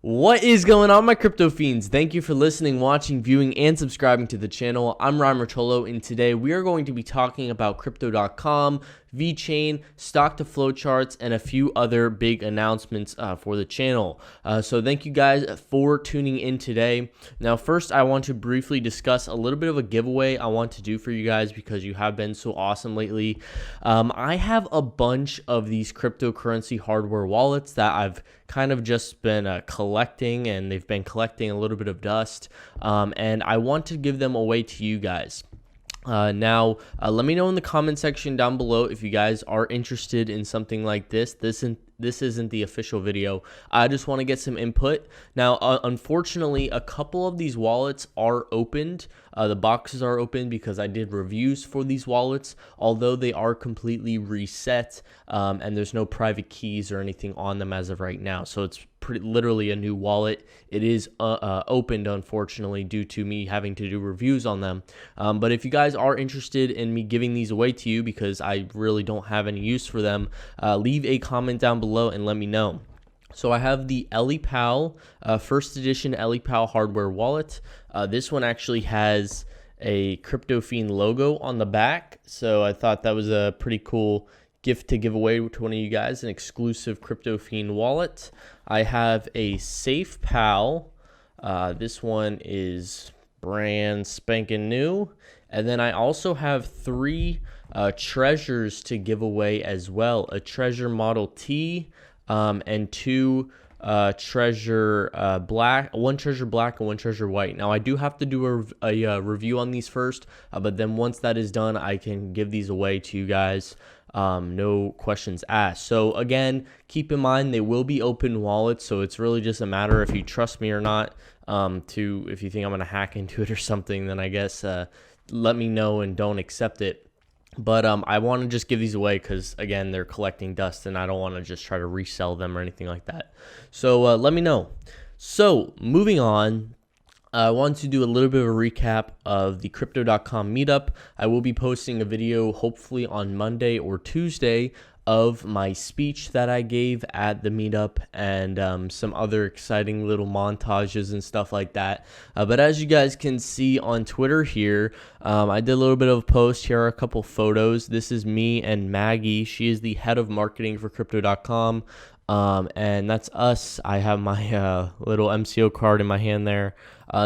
What is going on, my crypto fiends? Thank you for listening, watching, viewing, and subscribing to the channel. I'm Ryan Rotolo, and today we are going to be talking about crypto.com, Vechain, stock to flow charts, and a few other big announcements for the channel. So thank you guys for tuning in today. Now, first, I want to briefly discuss a little bit of a giveaway I want to do for you guys because you have been so awesome lately. I have a bunch of these cryptocurrency hardware wallets that I've kind of just been collecting, and they've been collecting a little bit of dust, and I want to give them away to you guys. Now, let me know in the comment section down below if you guys are interested in something like this. This isn't the official video. I just want to get some input. Now, unfortunately, a couple of these wallets are opened. The boxes are open because I did reviews for these wallets, although they are completely reset, and there's no private keys or anything on them as of right now. So it's literally a new wallet. It is opened, unfortunately, due to me having to do reviews on them. But if you guys are interested in me giving these away to you because I really don't have any use for them, leave a comment down below and let me know. So I have the EliPal, first edition EliPal hardware wallet. This one actually has a Crypto Fiend logo on the back, so I thought that was a pretty cool gift to give away to one of you guys, an exclusive Crypto Fiend wallet. I have a SafePal. This one is brand spanking new. And then I also have three treasures to give away as well. A Treasure Model T, and two treasure black, one treasure black and one treasure white. Now I do have to do a review on these first, but then once that is done, I can give these away to you guys. No questions asked. So again, keep in mind they will be open wallets, so it's really just a matter if you trust me or not. If you think I'm gonna hack into it or something, then I guess let me know and don't accept it. But I want to just give these away because, again, they're collecting dust, and I don't want to just try to resell them or anything like that. So let me know. So moving on, I want to do a little bit of a recap of the crypto.com meetup. I will be posting a video hopefully on Monday or Tuesday of my speech that I gave at the meetup, and some other exciting little montages and stuff like that. But as you guys can see on Twitter here, I did a little bit of a post. Here are a couple photos. This is me and Maggie. She is the head of marketing for crypto.com. And that's us. I have my little MCO card in my hand there.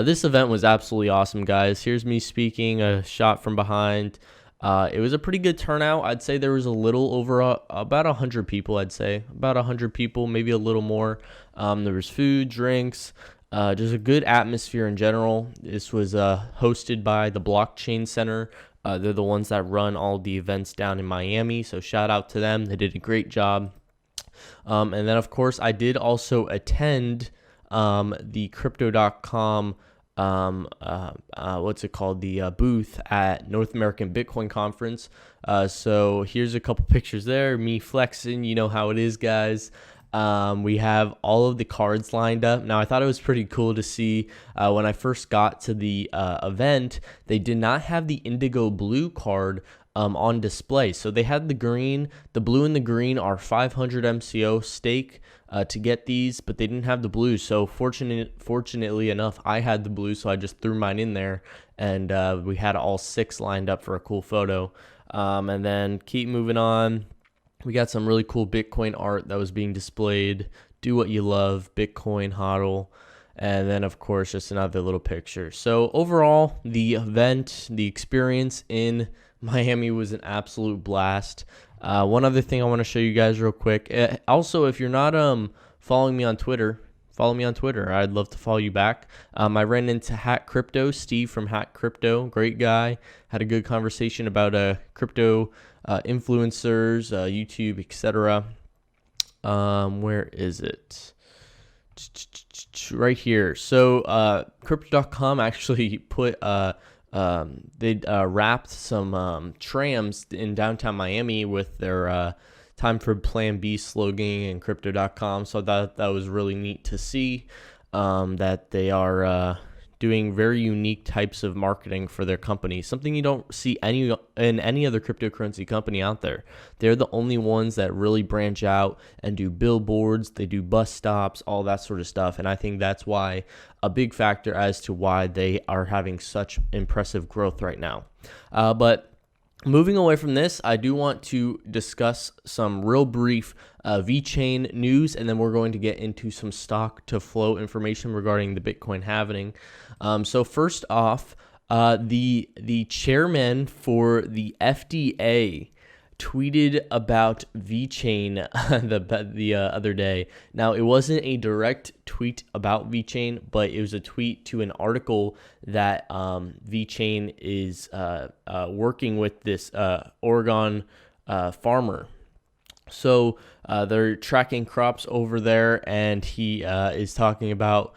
This event was absolutely awesome, guys. Here's me speaking, a shot from behind. It was a pretty good turnout. I'd say there was a little over about 100 people. I'd say about 100 people, maybe a little more. There was food, drinks, just a good atmosphere in general. This was hosted by the Blockchain Center. They're the ones that run all the events down in Miami, so shout out to them. They did a great job. And then, of course, I did also attend the crypto.com what's it called, the booth at North American Bitcoin Conference. So here's a couple pictures there, me flexing. You know how it is, guys. We have all of the cards lined up. Now, I thought it was pretty cool to see when I first got to the event, they did not have the indigo blue card on display. So they had the green. The blue and the green are 500 MCO stake to get these, but they didn't have the blue. So fortunately enough, I had the blue, so I just threw mine in there, and we had all 6 lined up for a cool photo. And then keep moving on. We got some really cool Bitcoin art that was being displayed. Do what you love, Bitcoin hodl. And then, of course, just another little picture. So overall, the event, the experience in Miami was an absolute blast. One other thing I want to show you guys real quick. Also, if you're not following me on Twitter, follow me on Twitter. I'd love to follow you back. I ran into Hat Crypto, Steve from Hat Crypto. Great guy. Had a good conversation about crypto influencers, YouTube, etc. Where is it? Right here. So crypto.com actually put they wrapped some trams in downtown Miami with their time for Plan B slogan and crypto.com. So that was really neat to see, that they are doing very unique types of marketing for their company, something you don't see in any other cryptocurrency company out there. They're the only ones that really branch out and do billboards, they do bus stops, all that sort of stuff. And I think that's why a big factor as to why they are having such impressive growth right now. But moving away from this, I do want to discuss some real brief Vechain news, and then we're going to get into some stock to flow information regarding the Bitcoin halving. So first off, the chairman for the FDA tweeted about Vechain the other day. Now, it wasn't a direct tweet about Vechain, but it was a tweet to an article that Vechain is working with this Oregon farmer. So they're tracking crops over there, and he is talking about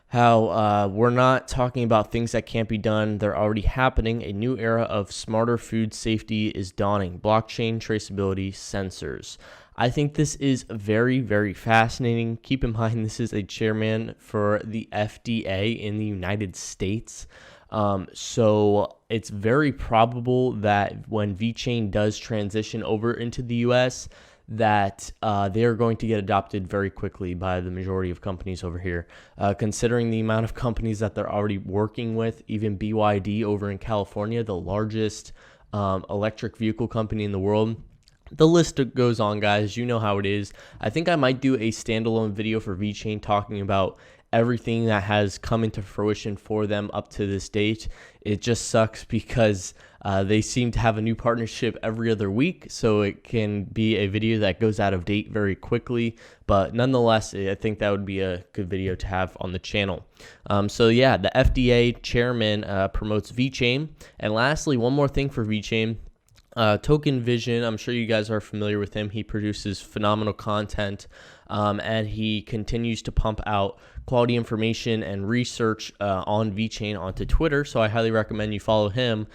how we're not talking about things that can't be done. They're already happening. A new era of smarter food safety is dawning. Blockchain, traceability, sensors. I think this is very, very fascinating. Keep in mind, this is a chairman for the FDA in the United States. So it's very probable that when Vechain does transition over into the US, that they are going to get adopted very quickly by the majority of companies over here. Considering the amount of companies that they're already working with, even BYD over in California, the largest electric vehicle company in the world. The list goes on, guys. You know how it is. I think I might do a standalone video for Vechain talking about everything that has come into fruition for them up to this date. It just sucks because they seem to have a new partnership every other week, so it can be a video that goes out of date very quickly. But nonetheless, I think that would be a good video to have on the channel. So yeah, the FDA chairman promotes Vechain. And lastly, one more thing for Vechain. Token Vision, I'm sure you guys are familiar with him. He produces phenomenal content, and he continues to pump out quality information and research on Vechain onto Twitter, so I highly recommend you follow him.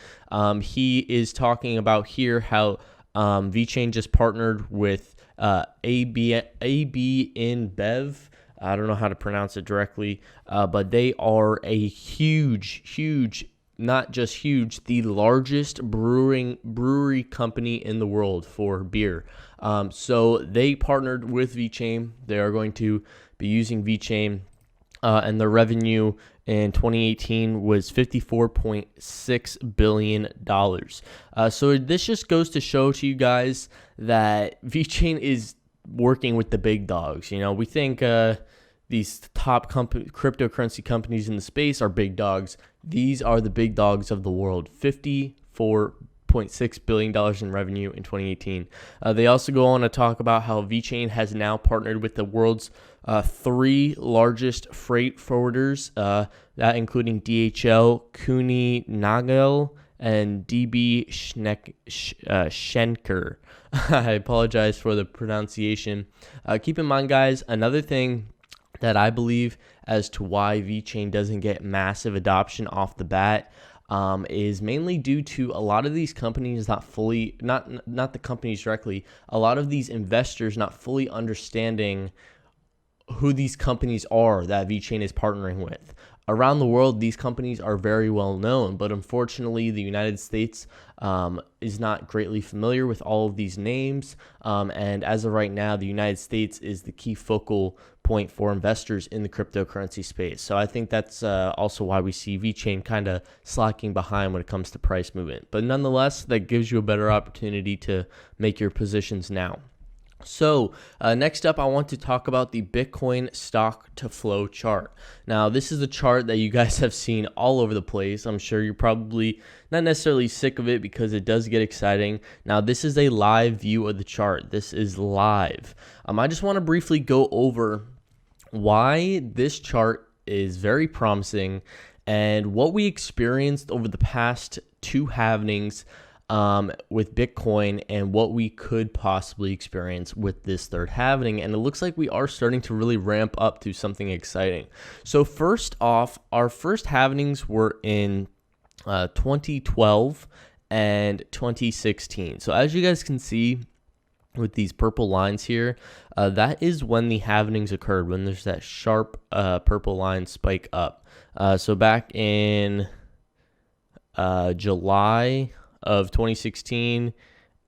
He is talking about here how Vechain just partnered with AB InBev. I don't know how to pronounce it directly, but they are a huge, not just huge, the largest brewery company in the world for beer. So they partnered with Vechain. They are going to be using Vechain, and their revenue in 2018 was $54.6 billion. So this just goes to show to you guys that Vechain is working with the big dogs. You know, we think these top cryptocurrency companies in the space are big dogs. These are the big dogs of the world. $54.6 billion in revenue in 2018. They also go on to talk about how Vechain has now partnered with the world's 3 largest freight forwarders, that including DHL, Kuni Nagel, and DB Schenker. I apologize for the pronunciation. Keep in mind, guys, another thing that I believe as to why Vechain doesn't get massive adoption off the bat is mainly due to a lot of these companies not the companies directly, a lot of these investors not fully understanding who these companies are that Vechain is partnering with. Around the world, these companies are very well known, but unfortunately, the United States is not greatly familiar with all of these names. And as of right now, the United States is the key focal point for investors in the cryptocurrency space. So I think that's also why we see Vechain kind of slacking behind when it comes to price movement. But nonetheless, that gives you a better opportunity to make your positions now. So next up, I want to talk about the Bitcoin stock to flow chart. Now, this is a chart that you guys have seen all over the place. I'm sure you're probably not necessarily sick of it because it does get exciting. Now, this is a live view of the chart. This is live. I just want to briefly go over why this chart is very promising and what we experienced over the past 2 halvings with Bitcoin and what we could possibly experience with this third halving. And it looks like we are starting to really ramp up to something exciting. So first off, our first halvings were in 2012 and 2016. So as you guys can see, with these purple lines here, that is when the halvings occurred, when there's that sharp purple line spike up. So back in July of 2016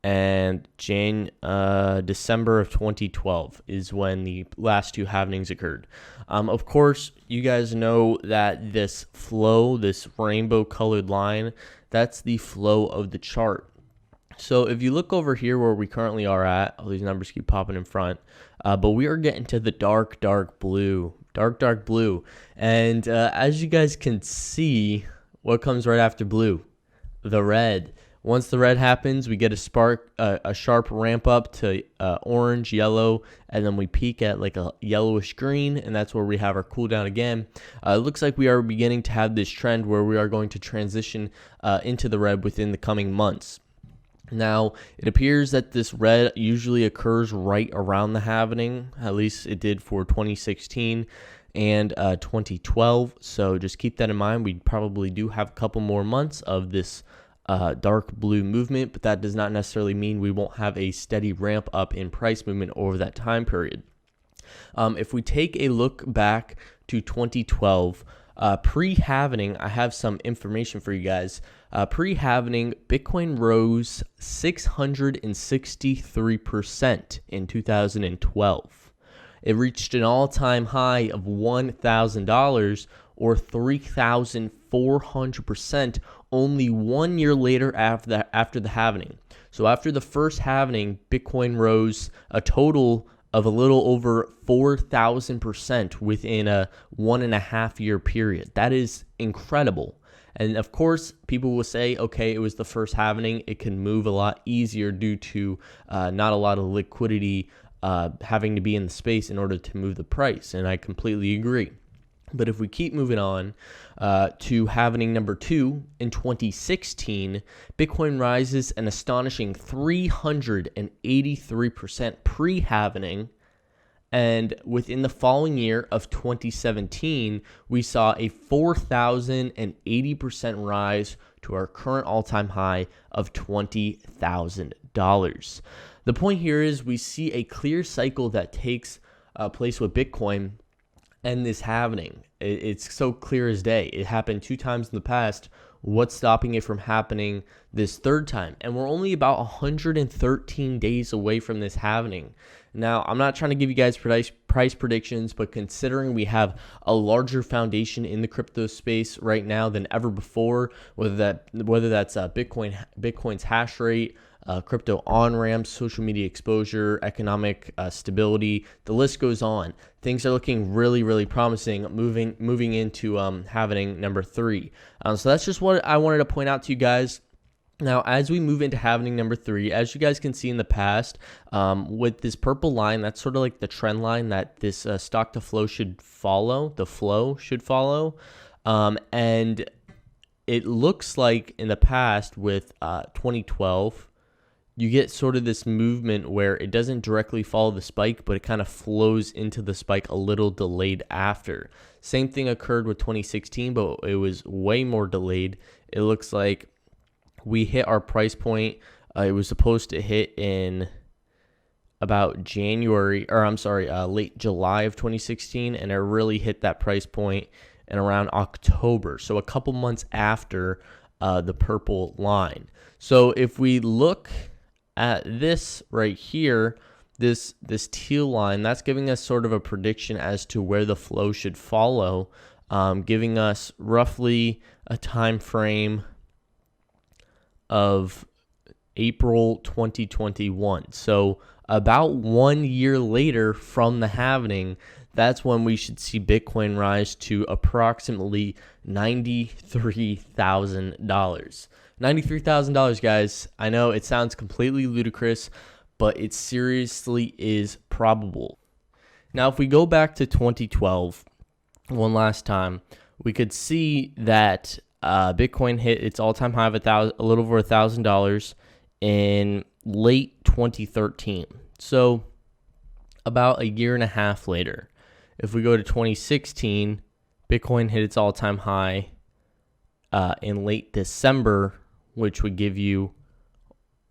and December of 2012 is when the last two halvings occurred. Of course, you guys know that this flow, this rainbow colored line, that's the flow of the chart. So if you look over here where we currently are at, all these numbers keep popping in front, but we are getting to the dark blue. And as you guys can see, what comes right after blue? The red. Once the red happens, we get a sharp ramp up to orange, yellow, and then we peak at like a yellowish green, and that's where we have our cooldown again. It looks like we are beginning to have this trend where we are going to transition into the red within the coming months. Now, it appears that this red usually occurs right around the halving. At least it did for 2016 and 2012. So just keep that in mind. We probably do have a couple more months of this dark blue movement, but that does not necessarily mean we won't have a steady ramp up in price movement over that time period. If we take a look back to 2012, pre-halving, I have some information for you guys. Pre-halving, Bitcoin rose 663% in 2012. It reached an all-time high of $1,000 or 3,400% only 1 year later after the halving. So after the first halving, Bitcoin rose a total of a little over 4,000% within a 1.5 year period. That is incredible. And of course, people will say, okay, it was the first halving. It can move a lot easier due to not a lot of liquidity having to be in the space in order to move the price. And I completely agree. But if we keep moving on to halving number 2 in 2016, Bitcoin rises an astonishing 383% pre-halving. And within the following year of 2017, we saw a 4,080% rise to our current all-time high of $20,000. The point here is we see a clear cycle that takes place with Bitcoin and this halving. It's so clear as day. It happened 2 times in the past. What's stopping it from happening this third time? And we're only about 113 days away from this halving. Now, I'm not trying to give you guys price predictions, but considering we have a larger foundation in the crypto space right now than ever before, whether that's Bitcoin's hash rate, crypto on-ramps, social media exposure, economic stability, the list goes on. Things are looking really, really promising moving into halving number 3. So that's just what I wanted to point out to you guys. Now, as we move into halving number 3, as you guys can see in the past, with this purple line, that's sort of like the trend line that this stock to flow should follow. The flow should follow. And it looks like in the past with 2012, you get sort of this movement where it doesn't directly follow the spike, but it kind of flows into the spike a little delayed after. Same thing occurred with 2016, but it was way more delayed. It looks like we hit our price point. It was supposed to hit in about late July of 2016, and it really hit that price point in around October. So a couple months after the purple line. So if we look at this right here, this teal line, that's giving us sort of a prediction as to where the flow should follow, giving us roughly a time frame of April 2021. So about 1 year later from the halving, that's when we should see Bitcoin rise to approximately $93,000. $93,000, guys. I know it sounds completely ludicrous, but it seriously is probable. Now, if we go back to 2012, one last time, we could see that Bitcoin hit its all-time high of a little over $1,000 in late 2013. So about a year and a half later. If we go to 2016, Bitcoin hit its all-time high in late December, which would give you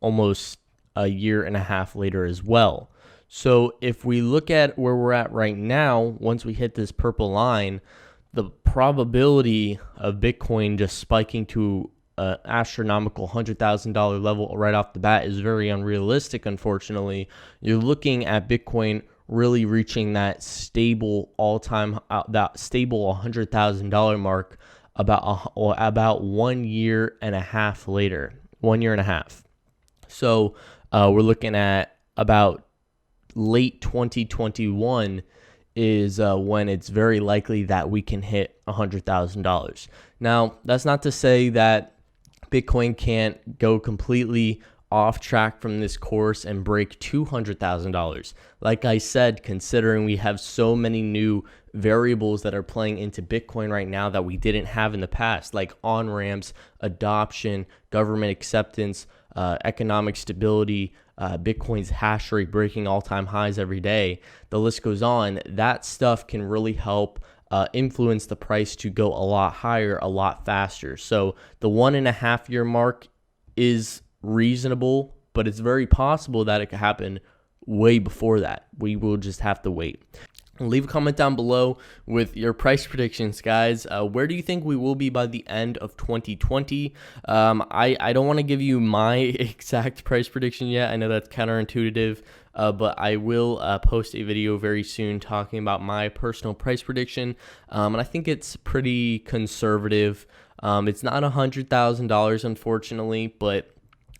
almost a year and a half later as well. So if we look at where we're at right now, once we hit this purple line, the probability of Bitcoin just spiking to an astronomical $100,000 level right off the bat is very unrealistic, unfortunately. You're looking at Bitcoin really reaching that stable that stable $100,000 mark about 1 year and a half later. 1 year and a half. So we're looking at about late 2021 is when it's very likely that we can hit $100,000. Now, that's not to say that Bitcoin can't go completely off track from this course and break $200,000. Like I said, considering we have so many new variables that are playing into Bitcoin right now that we didn't have in the past, like on-ramps, adoption, government acceptance, economic stability, Bitcoin's hash rate breaking all-time highs every day, the list goes on. That stuff can really help influence the price to go a lot higher, a lot faster. So the 1.5 year mark is reasonable, but it's very possible that it could happen way before that. We will just have to wait. Leave a comment down below with your price predictions, guys. Where do you think we will be by the end of 2020? I don't want to give you my exact price prediction yet. I know that's counterintuitive, but I will post a video very soon talking about my personal price prediction, and I think it's pretty conservative. It's not $100,000, unfortunately, but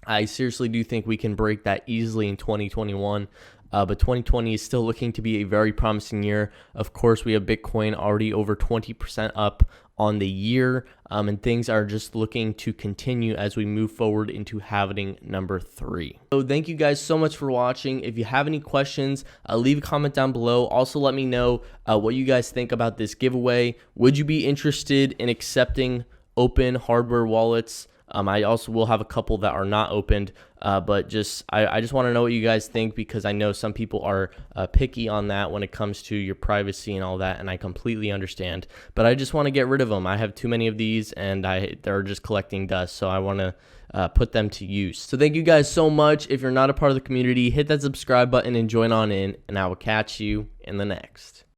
I seriously do think we can break that easily in 2021. But 2020 is still looking to be a very promising year. Of course, we have Bitcoin already over 20% up on the year, and things are just looking to continue as we move forward into halving number 3. So thank you guys so much for watching. If you have any questions, leave a comment down below. Also, let me know what you guys think about this giveaway. Would you be interested in accepting open hardware wallets? I also will have a couple that are not opened, but I just want to know what you guys think, because I know some people are picky on that when it comes to your privacy and all that, and I completely understand. But I just want to get rid of them. I have too many of these, and they're just collecting dust, so I want to put them to use. So thank you guys so much. If you're not a part of the community, hit that subscribe button and join on in, and I will catch you in the next.